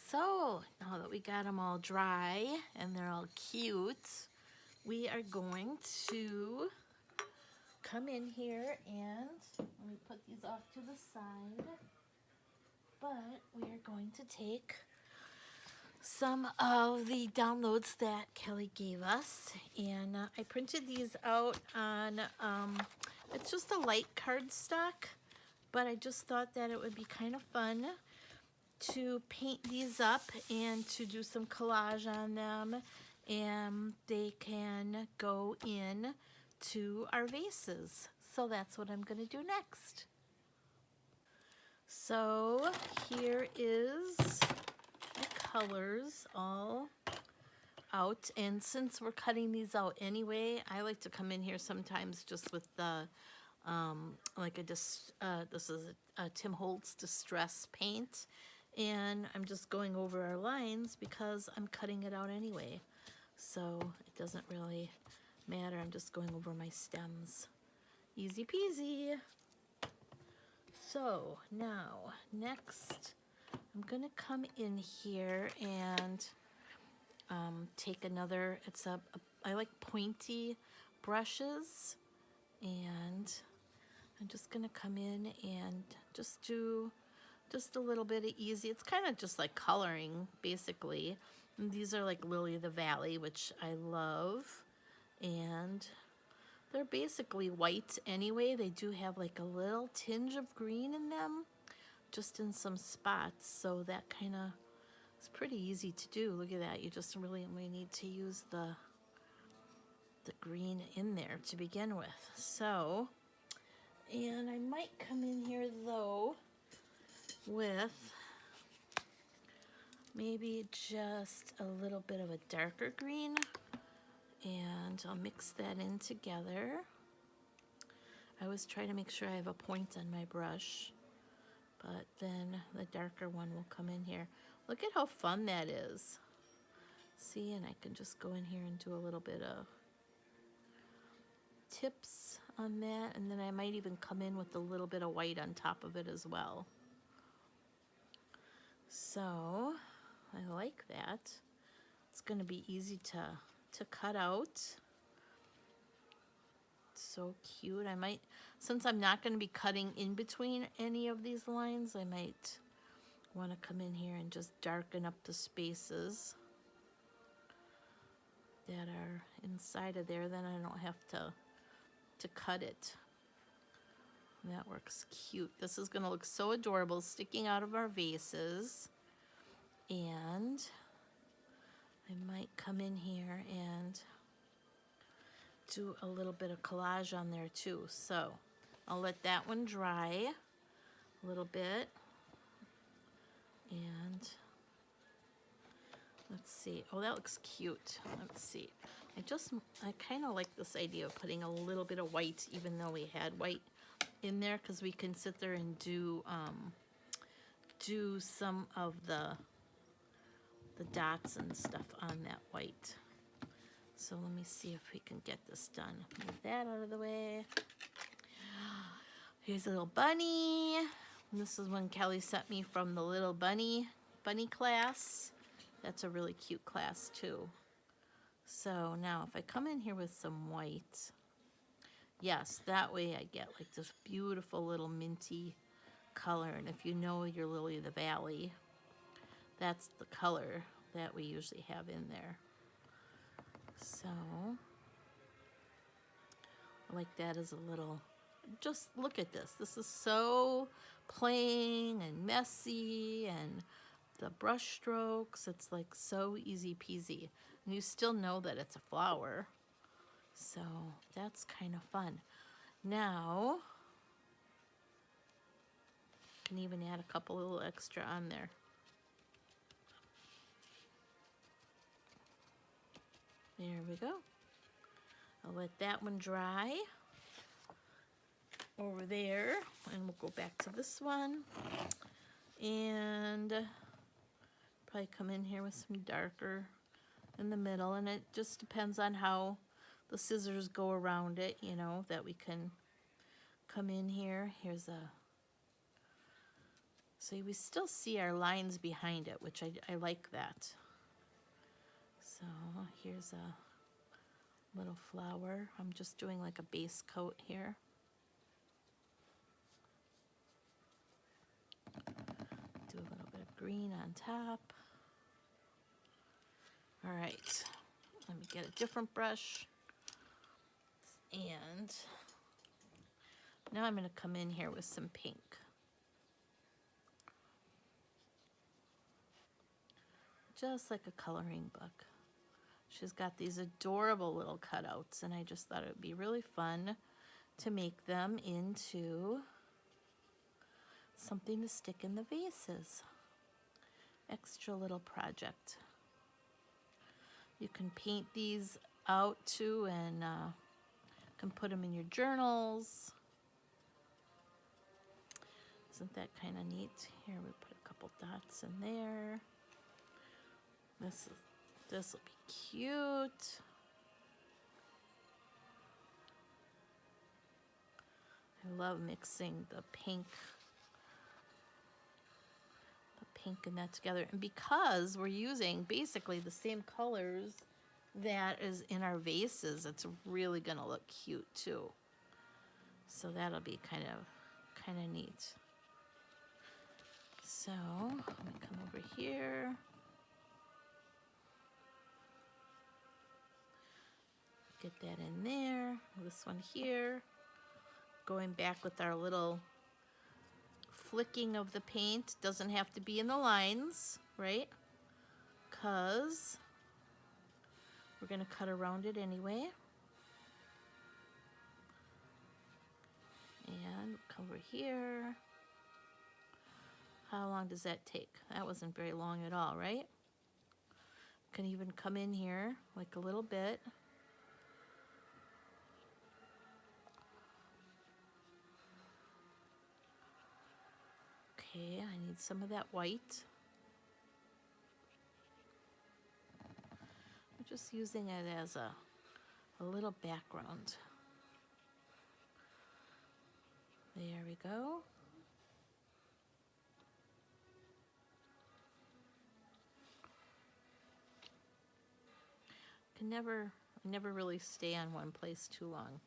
So now that we got them all dry and they're all cute, we are going to come in here and let me put these off to the side. But we are going to take some of the downloads that Kelly gave us, and I printed these out on it's just a light cardstock, but I just thought that it would be kind of fun to paint these up and to do some collage on them, and they can go in to our vases. So that's what I'm going to do next. So here is the colors all out, and since we're cutting these out anyway, I like to come in here sometimes just with the this is a Tim Holtz Distress paint, and I'm just going over our lines because I'm cutting it out anyway, so it doesn't really matter. I'm just going over my stems. Easy peasy. So now next I'm gonna come in here and take another, I like pointy brushes, and I'm just gonna come in and just do just a little bit of easy. It's kind of just like coloring basically. And these are like Lily of the Valley, which I love, and they're basically white anyway. They do have like a little tinge of green in them, just in some spots, so that kind of is pretty easy to do. Look at that. You just really only need to use the green in there to begin with. So, and I might come in here though with maybe just a little bit of a darker green, and I'll mix that in together. I always try to make sure I have a point on my brush, but then the darker one will come in here. Look at how fun that is. See, and I can just go in here and do a little bit of tips on that, and then I might even come in with a little bit of white on top of it as well. So I like that. It's going to be easy to cut out. So cute. I might, since I'm not going to be cutting in between any of these lines, I might want to come in here and just darken up the spaces that are inside of there. Then I don't have to cut it. And that works cute. This is going to look so adorable sticking out of our vases. And I might come in here and do a little bit of collage on there too. So I'll let that one dry a little bit, and let's see. Oh, that looks cute. Let's see. I kind of like this idea of putting a little bit of white, even though we had white in there, because we can sit there and do some of the dots and stuff on that white. So let me see if we can get this done. Move that out of the way. Here's a little bunny. And this is one Kelly sent me from the little bunny class. That's a really cute class too. So now if I come in here with some white, yes, that way I get like this beautiful little minty color. And if you know your Lily of the Valley, that's the color that we usually have in there. So I like that as a little, just look at this. This is so plain and messy, and the brush strokes, it's like so easy peasy. And you still know that it's a flower. So that's kind of fun. Now, you can even add a couple little extra on there. There we go. I'll let that one dry over there, and we'll go back to this one, and probably come in here with some darker in the middle, and it just depends on how the scissors go around it, you know, that we can come in here. Here's a So we still see our lines behind it, which I like that. So here's a little flower. I'm just doing like a base coat here. Do a little bit of green on top. All right, let me get a different brush. And now I'm going to come in here with some pink. Just like a coloring book. She's got these adorable little cutouts, and I just thought it would be really fun to make them into something to stick in the vases. Extra little project. You can paint these out too, and can put them in your journals. Isn't that kind of neat? Here we put a couple dots in there. This will be cute. I love mixing the pink and that together. And because we're using basically the same colors that is in our vases, it's really gonna look cute too. So that'll be kind of neat. So I'm gonna come over here. Get that in there. This one here. Going back with our little flicking of the paint. Doesn't have to be in the lines, right? Because we're going to cut around it anyway. And come over here. How long does that take? That wasn't very long at all, right? Can even come in here like a little bit. Okay, I need some of that white. I'm just using it as a little background. There we go. I never really stay on one place too long.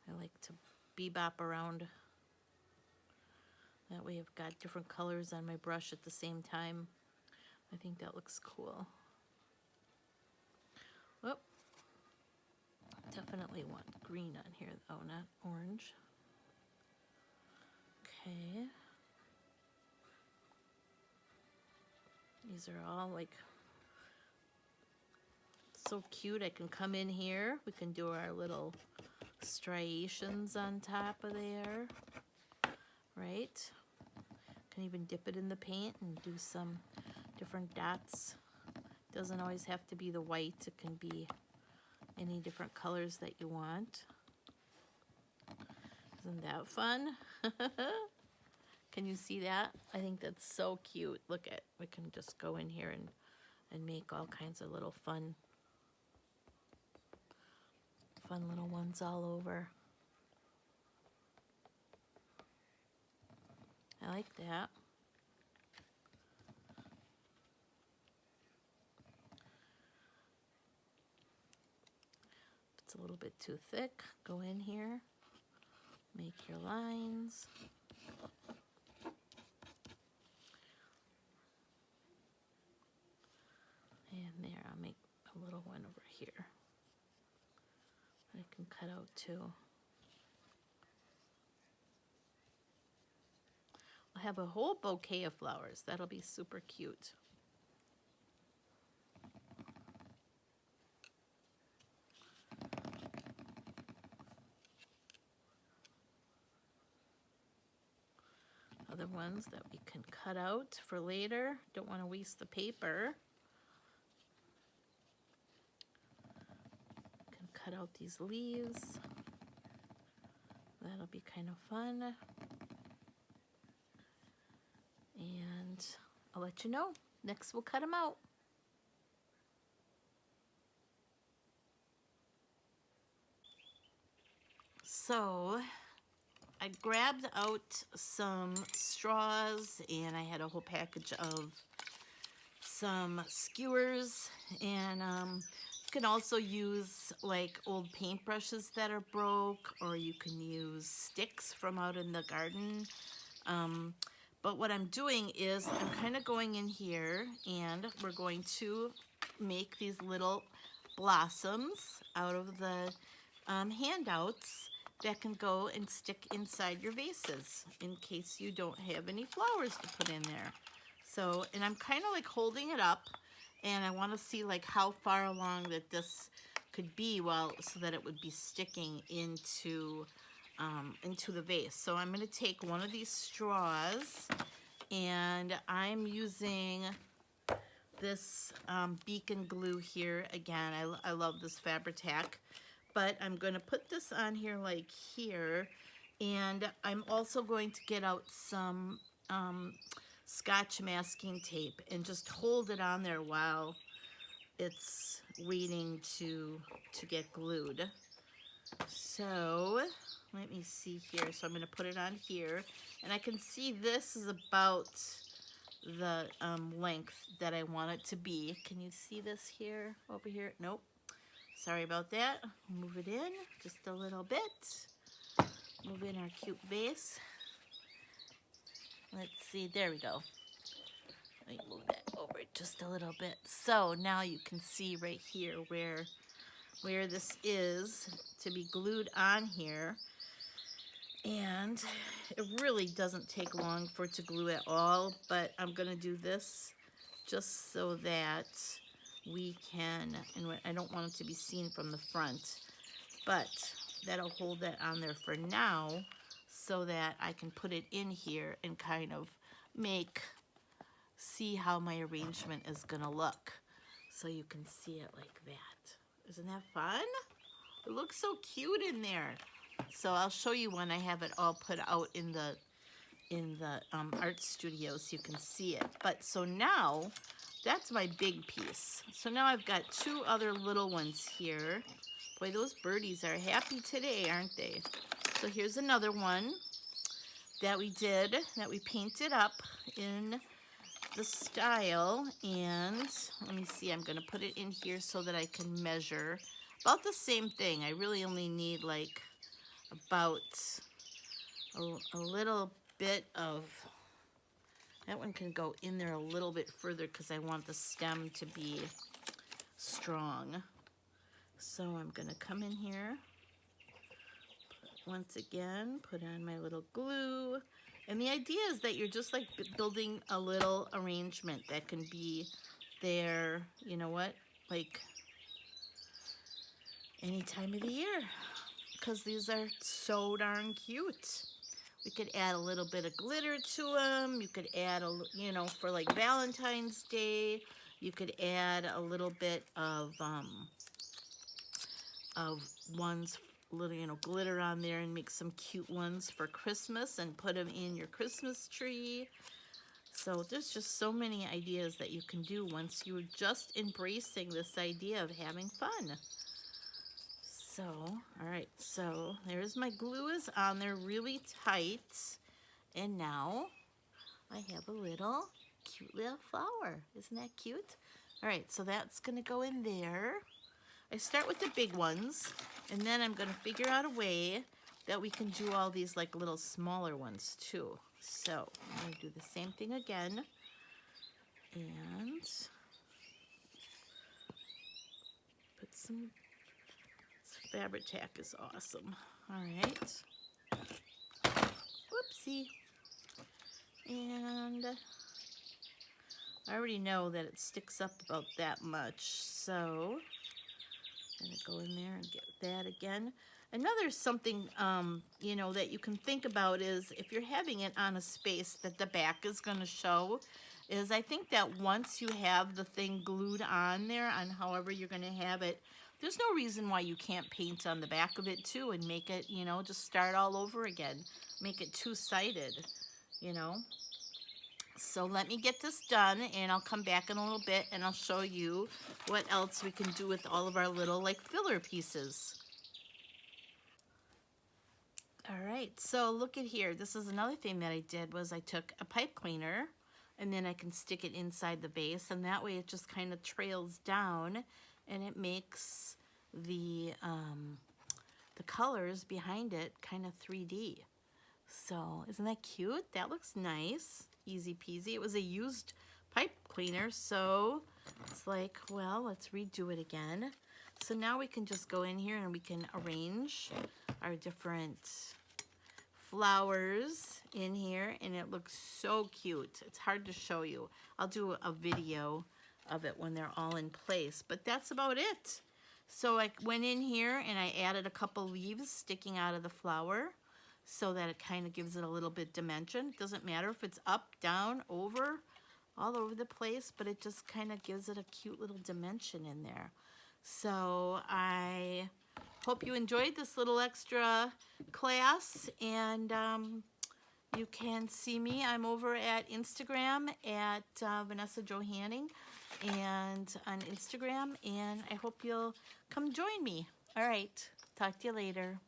I like to bebop around. That way I've got different colors on my brush at the same time. I think that looks cool. Oh, definitely want green on here though, not orange. Okay. These are all like so cute. I can come in here. We can do our little striations on top of there, right? Can even dip it in the paint and do some different dots. Doesn't always have to be the white. It can be any different colors that you want. Isn't that fun? Can you see that? I think that's so cute. Look at, we can just go in here and make all kinds of little fun little ones all over. I like that. If it's a little bit too thick, go in here, make your lines. And there, I'll make a little one over here. I can cut out too. I'll have a whole bouquet of flowers. That'll be super cute. Other ones that we can cut out for later. Don't want to waste the paper. Can cut out these leaves. That'll be kind of fun. And I'll let you know. Next we'll cut them out. So I grabbed out some straws, and I had a whole package of some skewers, and you can also use like old paintbrushes that are broke, or you can use sticks from out in the garden. But what I'm doing is I'm kind of going in here, and we're going to make these little blossoms out of the handouts that can go and stick inside your vases in case you don't have any flowers to put in there. So, and I'm kind of like holding it up, and I want to see like how far along that this could be, well, so that it would be sticking into the vase. So I'm going to take one of these straws, and I'm using this beacon glue here again. I love this Fabri-Tac, but I'm going to put this on here like here, and I'm also going to get out some Scotch masking tape and just hold it on there while it's waiting to get glued. So let me see here. So I'm going to put it on here, and I can see this is about the length that I want it to be. Can you see this here, over here? Nope. Sorry about that. Move it in just a little bit. Move in our cute vase. Let's see, there we go. Let me move that over just a little bit. So now you can see right here where this is to be glued on here. And it really doesn't take long for it to glue at all, but I'm gonna do this just so that we can, and I don't want it to be seen from the front, but that'll hold that on there for now so that I can put it in here and kind of see how my arrangement is gonna look. So you can see it like that. Isn't that fun? It looks so cute in there. So I'll show you when I have it all put out in the art studio so you can see it. But so now that's my big piece. So now I've got two other little ones here. Boy, those birdies are happy today, aren't they? So here's another one that we painted up in the style. And let me see, I'm gonna put it in here so that I can measure about the same thing. I really only need like about a little bit of, that one can go in there a little bit further because I want the stem to be strong. So I'm gonna come in here, once again, put on my little glue. And the idea is that you're just like building a little arrangement that can be there, you know what, like any time of the year, because these are so darn cute. We could add a little bit of glitter to them. You could add you know, for like Valentine's Day, you could add a little bit of ones, little, you know, glitter on there, and make some cute ones for Christmas and put them in your Christmas tree. So there's just so many ideas that you can do once you're just embracing this idea of having fun. So, all right, so there's my glue is on there really tight. And now I have a little cute little flower. Isn't that cute? All right, so that's gonna go in there. I start with the big ones, and then I'm gonna figure out a way that we can do all these like little smaller ones too. So I'm gonna do the same thing again. And put some, Fabri-Tac is awesome. All right. Whoopsie. And I already know that it sticks up about that much, so I'm gonna go in there and get that again. Another something, you know, that you can think about is if you're having it on a space that the back is gonna show, is I think that once you have the thing glued on there, on however you're gonna have it, there's no reason why you can't paint on the back of it too and make it, you know, just start all over again. Make it two-sided, you know. So let me get this done, and I'll come back in a little bit and I'll show you what else we can do with all of our little like filler pieces. All right, so look at here. This is another thing that I did was I took a pipe cleaner and then I can stick it inside the vase, and that way it just kind of trails down and it makes the colors behind it kind of 3D. So isn't that cute? That looks nice. Easy peasy. It was a used pipe cleaner, so it's like, well, let's redo it again. So now we can just go in here and we can arrange our different flowers in here, and it looks so cute. It's hard to show you. I'll do a video of it when they're all in place, but that's about it. So I went in here and I added a couple leaves sticking out of the flower so that it kind of gives it a little bit dimension. It doesn't matter if it's up, down, over, all over the place, but it just kind of gives it a cute little dimension in there. So I hope you enjoyed this little extra class, and you can see me. I'm over at Instagram at Vanessa Johanning and on Instagram, and I hope you'll come join me. All right, talk to you later.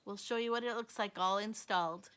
We'll show you what it looks like all installed.